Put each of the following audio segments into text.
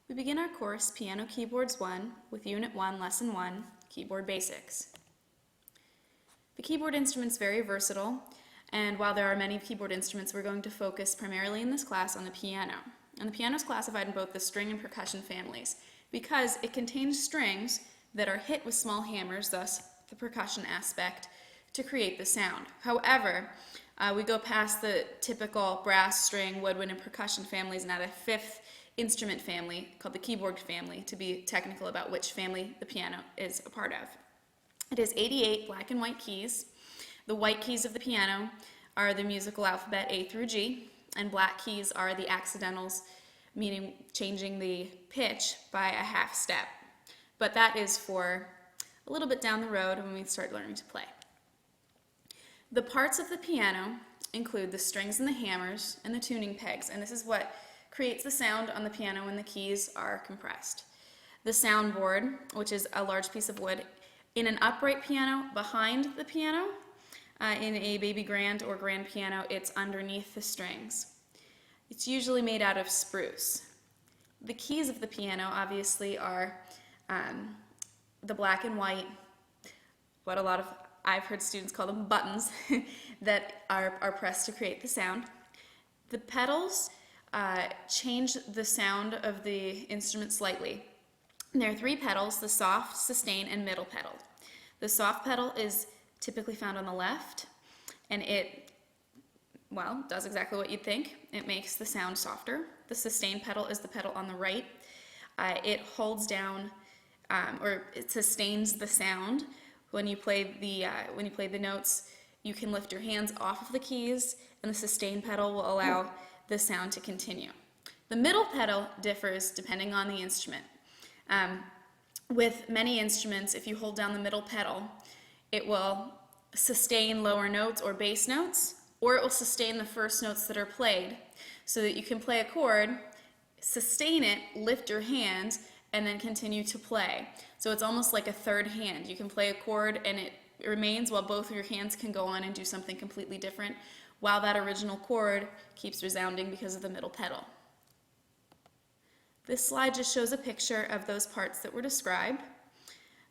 We begin our course, Piano Keyboards 1, with Unit 1, Lesson 1, Keyboard Basics. The keyboard instrument is very versatile, and while there are many keyboard instruments, we're going to focus primarily in this class on the piano. And the piano is classified in both the string and percussion families because it contains strings that are hit with small hammers, thus the percussion aspect, to create the sound. However, we go past the typical brass, string, woodwind, and percussion families and add a fifth instrument family called the keyboard family, to be technical about which family the piano is a part of. It has 88 black and white keys. The white keys of the piano are the musical alphabet A through G, and black keys are the accidentals, meaning changing the pitch by a half step. But that is for a little bit down the road when we start learning to play. The parts of the piano include the strings and the hammers and the tuning pegs, and this is what creates the sound on the piano when the keys are compressed. The soundboard, which is a large piece of wood, in an upright piano behind the piano. In a baby grand or grand piano, it's underneath the strings. It's usually made out of spruce. The keys of the piano obviously are the black and white, what I've heard students call them buttons, that are pressed to create the sound. The pedals change the sound of the instrument slightly. There are three pedals: the soft, sustain, and middle pedal. The soft pedal is typically found on the left, and it, well, does exactly what you'd think. It makes the sound softer. The sustain pedal is the pedal on the right. It holds down, or it sustains the sound. When you play the notes, you can lift your hands off of the keys, and the sustain pedal will allow the sound to continue. The middle pedal differs depending on the instrument. With many instruments, if you hold down the middle pedal, it will sustain lower notes or bass notes, or it will sustain the first notes that are played, so that you can play a chord, sustain it, lift your hand, and then continue to play. So it's almost like a third hand. You can play a chord and it remains while both of your hands can go on and do something completely different, while that original chord keeps resounding because of the middle pedal. This slide just shows a picture of those parts that were described.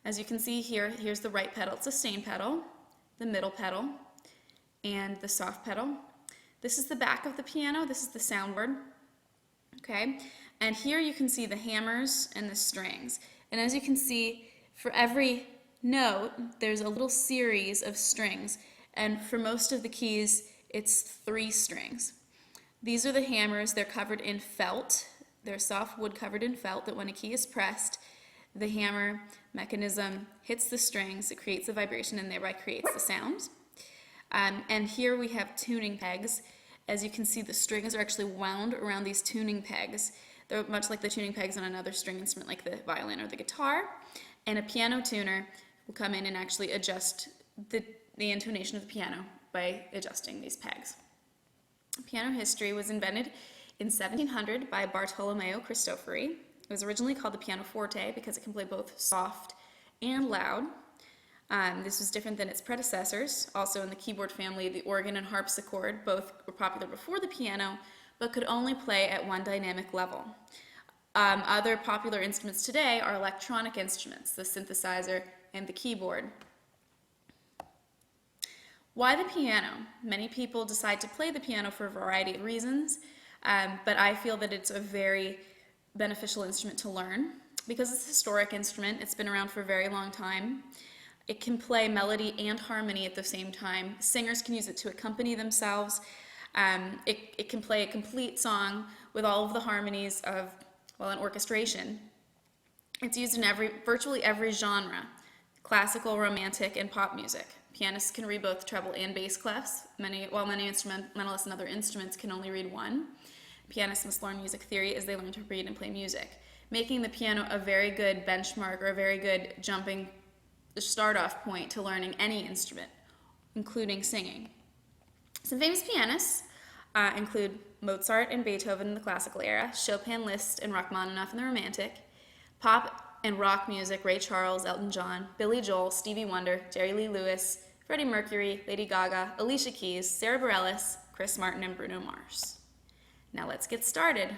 As you can see here, here's the right pedal, sustain pedal, the middle pedal, and the soft pedal. This is the back of the piano. This is the soundboard. Okay, and here you can see the hammers and the strings. And as you can see, for every note, there's a little series of strings. And for most of the keys, it's 3 strings. These are the hammers. They're covered in felt. They're soft wood covered in felt that when a key is pressed, the hammer mechanism hits the strings, it creates a vibration, and thereby creates the sound. And here we have tuning pegs. As you can see, the strings are actually wound around these tuning pegs. They're much like the tuning pegs on another string instrument like the violin or the guitar. And a piano tuner will come in and actually adjust the intonation of the piano by adjusting these pegs. Piano history was invented in 1700 by Bartolomeo Cristofori. It was originally called the pianoforte because it can play both soft and loud. This was different than its predecessors. Also in the keyboard family, the organ and harpsichord both were popular before the piano, but could only play at one dynamic level. Other popular instruments today are electronic instruments, the synthesizer and the keyboard. Why the piano? Many people decide to play the piano for a variety of reasons, but I feel that it's a very beneficial instrument to learn because it's a historic instrument. It's been around for a very long time. It can play melody and harmony at the same time. Singers can use it to accompany themselves. It can play a complete song with all of the harmonies of, well, an orchestration. It's used in virtually every genre: classical, romantic, and pop music. Pianists can read both treble and bass clefs, while many instrumentalists and other instruments can only read one. Pianists must learn music theory as they learn to read and play music, making the piano a very good benchmark or a very good jumping start-off point to learning any instrument, including singing. Some famous pianists include Mozart and Beethoven in the classical era, Chopin, Liszt, and Rachmaninoff in the romantic, pop and rock music, Ray Charles, Elton John, Billy Joel, Stevie Wonder, Jerry Lee Lewis, Freddie Mercury, Lady Gaga, Alicia Keys, Sarah Bareilles, Chris Martin, and Bruno Mars. Now let's get started.